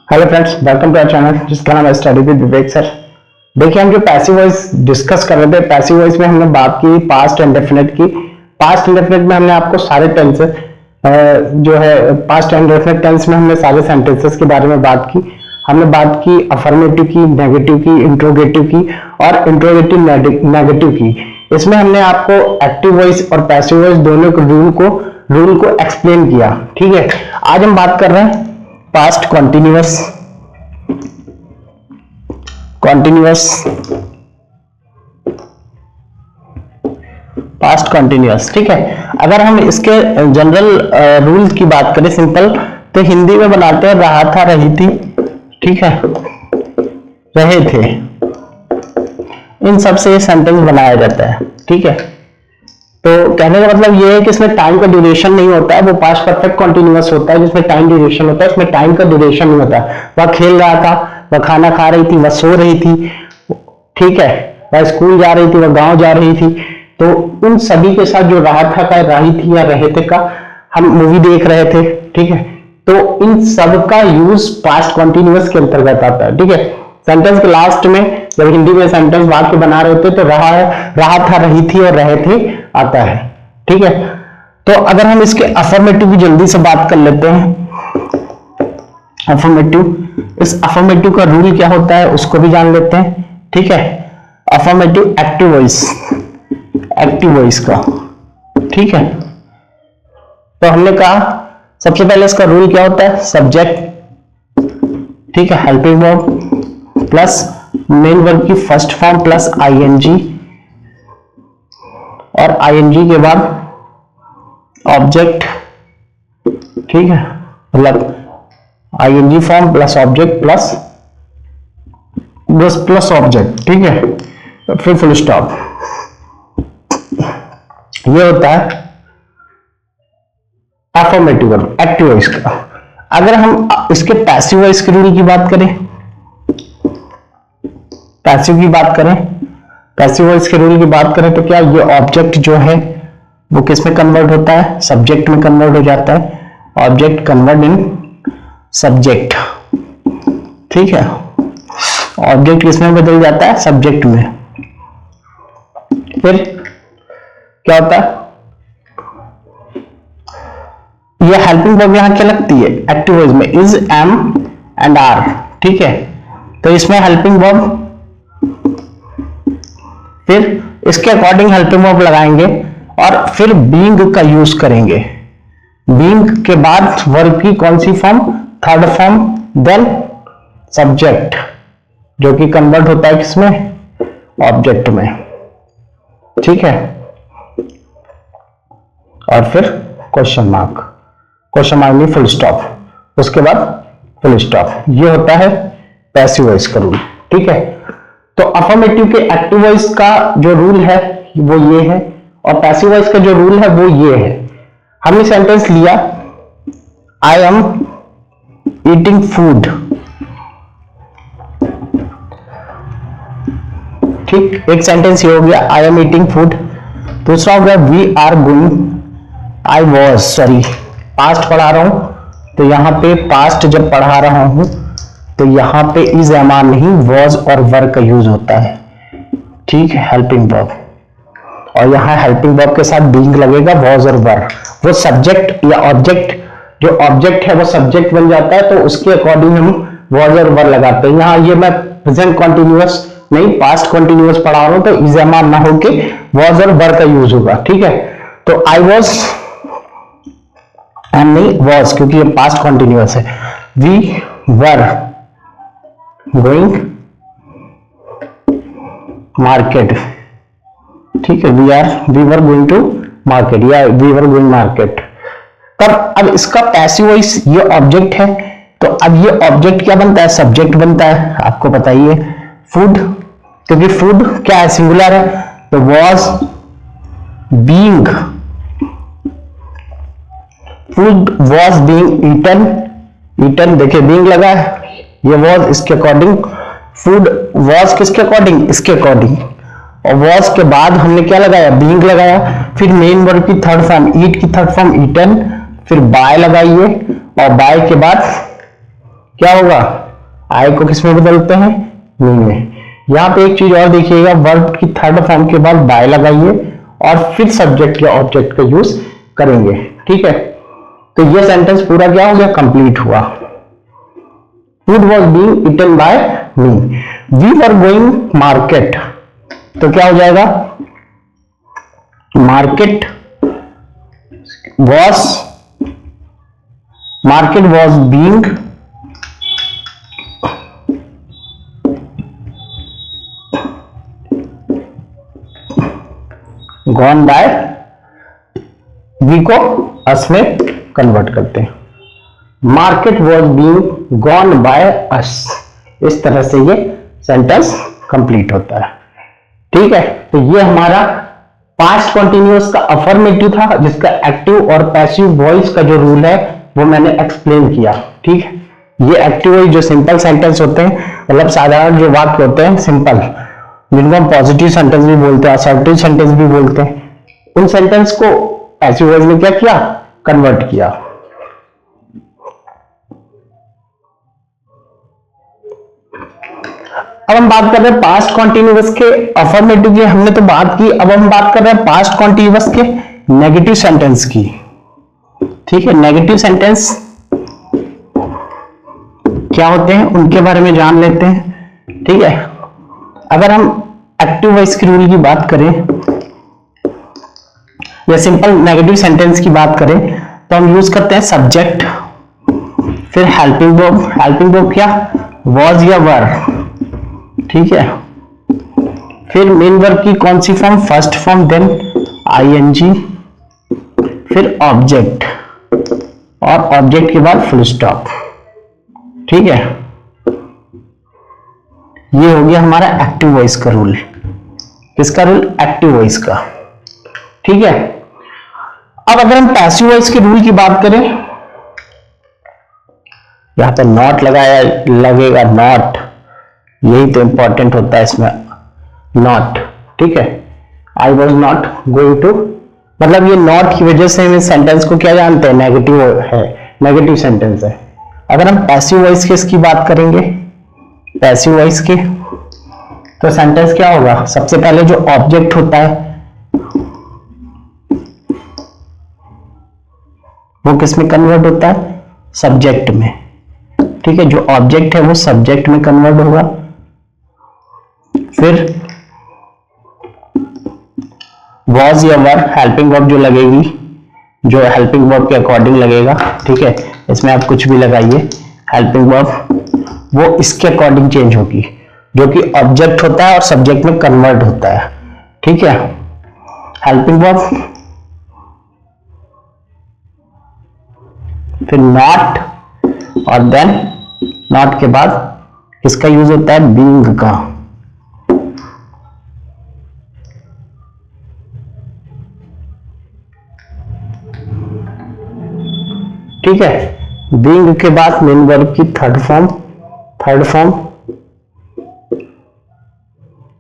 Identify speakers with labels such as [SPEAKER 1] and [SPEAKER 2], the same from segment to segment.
[SPEAKER 1] Hello friends, welcome to our channel जिसका नाम है स्टडी विद विवेक सर। देखिए, हम जो पैसिव वॉइस डिस्कस कर रहे थे, पैसिव वॉइस में हमने बात की पास्ट इंडेफिनिट की। पास्ट इंडेफिनिट में हमने आपको सारे टेंसेस जो है पास्ट इंडेफिनिट टेंस में हमने सारे सेंटेंसेस के बारे में बात की। हमने बात की अफर्मेटिव की, नेगेटिव की, इंट्रोगेटिव की और इंट्रोगेटिव नेगेटिव की। इसमें हमने आपको एक्टिव वॉइस और पैसिव वॉइस दोनों के रूल को एक्सप्लेन किया। ठीक है, आज हम बात कर रहे हैं पास्ट कॉन्टिन्यूअस पास्ट कॉन्टिन्यूअस। ठीक है, अगर हम इसके जनरल रूल की बात करें सिंपल, तो हिंदी में बनाते हैं रहा था, रही थी। ठीक है, रहे थे, इन सब से ये सेंटेंस बनाया जाता है। ठीक है, तो कहने का मतलब ये है कि इसमें टाइम का ड्यूरेशन नहीं होता है, वो पास्ट परफेक्ट कॉन्टिन्यूअस होता है जिसमें टाइम ड्यूरेशन होता है। इसमें टाइम का ड्यूरेशन नहीं होता। वह खेल रहा था, वह खाना खा रही थी, वह सो रही थी, ठीक है, वह स्कूल जा रही थी, वह गांव जा रही थी। तो उन सभी के साथ जो रहा था का, रही थी या रहे थे का, हम मूवी देख रहे थे। ठीक है, तो इन सब का यूज पास्ट कॉन्टिन्यूअस के अंतर्गत आता है। ठीक है, सेंटेंस के लास्ट में जब हिंदी में सेंटेंस वाक्य बना रहे होते तो रहा था, रही थी और रहे थे आता है। ठीक है, तो अगर हम इसके अफर्मेटिव की जल्दी से बात कर लेते हैं। अफर्मेटिव, इस अफर्मेटिव का रूल क्या होता है उसको भी जान लेते हैं। ठीक है, अफर्मेटिव एक्टिव वॉइस का। ठीक है, तो हमने कहा सबसे पहले इसका रूल क्या होता है, सब्जेक्ट, ठीक है, helping verb plus main verb की फर्स्ट फॉर्म प्लस आईएनजी, और आईएनजी के बाद ऑब्जेक्ट। ठीक है, मतलब ING form plus object plus object. ठीक है, फिर फुल स्टॉप। ये होता है अफर्मेटिव वर्ब एक्टिव वॉइस का। अगर हम इसके पैसिव वॉइस के रूल की बात करें, पैसिव वॉइस के रूल की बात करें तो क्या ये ऑब्जेक्ट जो है वो किस में कन्वर्ट होता है, सब्जेक्ट में कन्वर्ट हो जाता है। Object convert in subject. ठीक है, ऑब्जेक्ट किस में बदल जाता है, सब्जेक्ट में। फिर क्या होता है, ये हेल्पिंग वर्ब यहां क्या लगती है एक्टिव वॉइस में, इज, एम एंड आर। ठीक है, तो इसमें हेल्पिंग वर्ब, फिर इसके अकॉर्डिंग हेल्पिंग वर्ब लगाएंगे और फिर बीइंग का यूज करेंगे। बीइंग के बाद वर्ब की कौन सी form, third form, then subject, जो कि कन्वर्ट होता है किसमें, ऑब्जेक्ट में। ठीक है, और फिर क्वेश्चन मार्क में फुल स्टॉप, उसके बाद फुल स्टॉप। ये होता है पैसिव वॉइस का रूल। ठीक है, तो अफर्मेटिव के एक्टिव वॉइस का जो रूल है वो ये है, और पैसिव वॉइस का जो रूल है वो ये है। हमने सेंटेंस लिया, आई एम ईटिंग फूड। ठीक, एक सेंटेंस ये हो गया, आई एम ईटिंग फूड। दूसरा हो गया, we are going, I was, sorry past पढ़ा रहा हूं तो यहां पे पास्ट जब पढ़ा रहा हूं तो यहां पे इज, एम, आर नहीं, वॉज और वर का यूज होता है। ठीक है, हेल्पिंग वर्ब, और यहां हेल्पिंग वर्ब के साथ बीइंग लगेगा, वॉज और वर। वो सब्जेक्ट या ऑब्जेक्ट, जो ऑब्जेक्ट है वो सब्जेक्ट बन जाता है, तो उसके अकॉर्डिंग हम वॉज और वर लगाते हैं। यहां ये मैं प्रेजेंट कॉन्टिन्यूअस नहीं पास्ट कॉन्टिन्यूअस पढ़ा रहा हूं तो इज, एम, आर ना होके वॉज और वर का यूज होगा। ठीक है, तो आई वॉज, एंड नहीं वॉज, क्योंकि ये पास्ट कॉन्टिन्यूअस है। We were going market. ठीक है, we were going to market या वी वर गोइंग मार्केट। तब अब इसका पैसिव वॉइस, ये ऑब्जेक्ट है, तो अब ये ऑब्जेक्ट क्या बनता है, सब्जेक्ट बनता है। आपको बताइए फूड, क्योंकि फूड क्या है, सिंगुलर है, तो was being, food was being eaten. देखिए बीइंग लगा है, ये वॉज इसके अकॉर्डिंग, फूड वॉज किसके अकॉर्डिंग, इसके अकॉर्डिंग, और वॉज के बाद हमने क्या लगाया, बीइंग लगाया। फिर मेन वर्ब की थर्ड फॉर्म, ईट की थर्ड फॉर्म ईटन, फिर बाय लगाइए, और बाय के बाद क्या होगा, आई को किस में बदलते हैं, मी में। यहां पे एक चीज और देखिएगा, वर्ब की थर्ड फॉर्म के बाद बाय लगाइए और फिर सब्जेक्ट या ऑब्जेक्ट का यूज करेंगे। ठीक है, तो ये सेंटेंस पूरा क्या हो गया, कंप्लीट हुआ। Food was being eaten by me, we were going market, तो क्या हो जाएगा, market was being gone by, we को अस में कन्वर्ट करते हैं, market was being gone by us. इस तरह से ये सेंटेंस कंप्लीट होता है। ठीक है, तो ये हमारा पास्ट कंटिन्यूअस का अफर्मेटिव था, जिसका एक्टिव और पैसिव वॉइस का जो रूल है वो मैंने एक्सप्लेन किया। ठीक है, ये एक्टिव वॉइस जो सिंपल सेंटेंस होते हैं, मतलब साधारण जो वाक्य होते हैं सिंपल, जिनको हम पॉजिटिव सेंटेंस भी बोलते हैं, असर्टिव सेंटेंस भी बोलते हैं, उन सेंटेंस को पैसिव वॉइस में क्या किया, कन्वर्ट किया। अब हम बात कर रहे हैं पास्ट कॉन्टिन्यूअस के अफर्मेटिव की, हमने तो बात की, अब हम बात कर रहे हैं पास्ट कॉन्टिन्यूअस के नेगेटिव सेंटेंस की। ठीक है, नेगेटिव सेंटेंस क्या होते हैं उनके बारे में जान लेते हैं। ठीक है, अगर हम एक्टिव वॉइस के रूल की बात करें या सिंपल नेगेटिव सेंटेंस की बात करें तो हम यूज करते हैं सब्जेक्ट, फिर हेल्पिंग वर्ब, हेल्पिंग वर्ब क्या, वॉज या वर। ठीक है, फिर मेन वर्ब की कौन सी form, first form, then ING, फिर ऑब्जेक्ट, और ऑब्जेक्ट के बाद फुल स्टॉप। ठीक है, ये हो गया हमारा एक्टिव वॉइस का रूल। किसका रूल, एक्टिव वॉइस का। ठीक है, अब अगर हम पैसिव वॉइस के रूल की बात करें, यहां पे नॉट लगाया लगेगा, नॉट, यही तो इंपॉर्टेंट होता है इसमें, नॉट। ठीक है, I was not going to, मतलब ये नॉट की वजह से हम इस सेंटेंस को क्या जानते हैं, नेगेटिव है, नेगेटिव सेंटेंस है। अगर हम पैसिव वॉइस के इसकी बात करेंगे, पैसिव वॉइस के, तो सेंटेंस क्या होगा, सबसे पहले जो ऑब्जेक्ट होता है वो किस में कन्वर्ट होता है, सब्जेक्ट में। ठीक है, जो ऑब्जेक्ट है वो सब्जेक्ट में कन्वर्ट होगा, फिर वॉज या वर, हेल्पिंग वर्ब जो लगेगी, जो हेल्पिंग वर्ब के अकॉर्डिंग लगेगा। ठीक है, इसमें आप कुछ भी लगाइए, हेल्पिंग वर्ब वो इसके अकॉर्डिंग चेंज होगी, जो कि ऑब्जेक्ट होता है और सब्जेक्ट में कन्वर्ट होता है। ठीक है, हेल्पिंग वर्ब, फिर नॉट, और देन नॉट के बाद किसका यूज होता है, बीइंग का। ठीक है, बीइंग के बाद मेन वर्ब की थर्ड फॉर्म,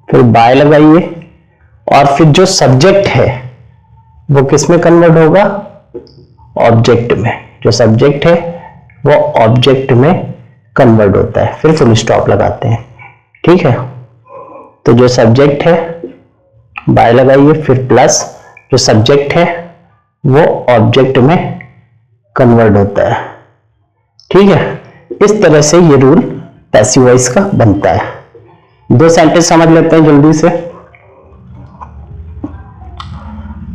[SPEAKER 1] फिर बाय लगाइए, और फिर जो सब्जेक्ट है वो किस में कन्वर्ट होगा, ऑब्जेक्ट में। जो सब्जेक्ट है वो ऑब्जेक्ट में कन्वर्ट होता है, फिर फुल स्टॉप लगाते हैं। ठीक है, तो जो सब्जेक्ट है बाय लगाइए, फिर प्लस, जो सब्जेक्ट है वो ऑब्जेक्ट में कन्वर्ट होता है। ठीक है, इस तरह से ये रूल पैसिव वॉइस का बनता है। दो सेंटेंस समझ लेते हैं जल्दी से।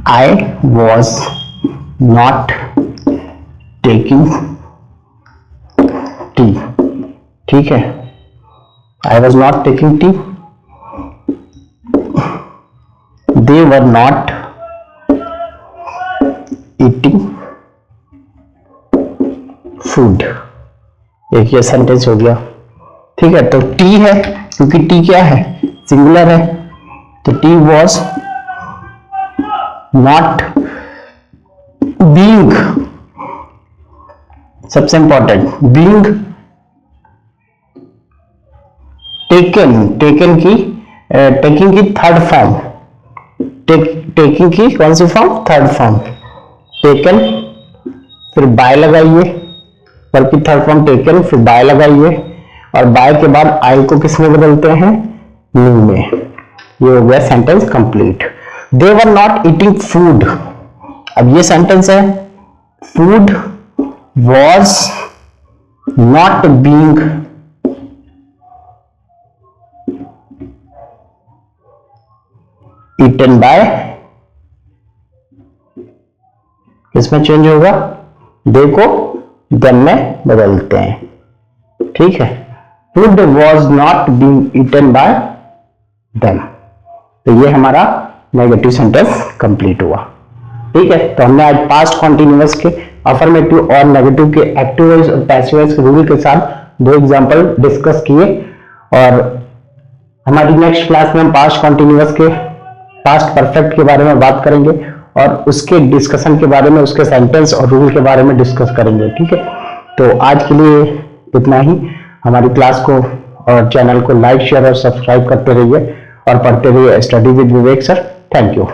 [SPEAKER 1] आई वॉज नॉट टेकिंग टी। ठीक है, I was not taking tea, they were not eating food. एक ये सेंटेंस हो गया। ठीक है, तो टी है, क्योंकि टी क्या है, सिंगुलर है, तो टी वॉज नॉट बीइंग, सबसे इंपॉर्टेंट, बीइंग टेकिंग की थर्ड फॉर्म, टेकिंग की कौन सी फॉर्म, थर्ड फॉर्म, टेकन, फिर बाय लगाइए, पर की थर्ड फॉर्म टेकन, फिर बाय लगाइए और बाय के बाद आई को किस में बदलते हैं, न्यू में। ये हो गया sentence complete. They were not eating food, अब ये सेंटेंस है food was not being eaten by, इसमें चेंज होगा, दे को देम में बदलते हैं, ठीक है। Food was not being eaten by them, तो ये हमारा नेगेटिव सेंटेंस कंप्लीट हुआ, ठीक है। तो हमने आज पास्ट कॉन्टिन्यूअस के अफर्मेटिव और नेगेटिव के एक्टिव वॉइस और पैसिव वॉइस के रूल के साथ 2 एग्जांपल डिस्कस किए, और हमारी नेक्स्ट क्लास में हम पास्ट कॉन्टिन्यूअस के पास्ट परफेक्ट के बारे में बात करेंगे और उसके डिस्कशन के बारे में, उसके सेंटेंस और रूल के बारे में डिस्कस करेंगे, ठीक है। तो आज के लिए इतना ही। हमारी क्लास को और चैनल को लाइक, शेयर और सब्सक्राइब करते रहिए और पढ़ते रहिए study with Vivek sir. Thank you.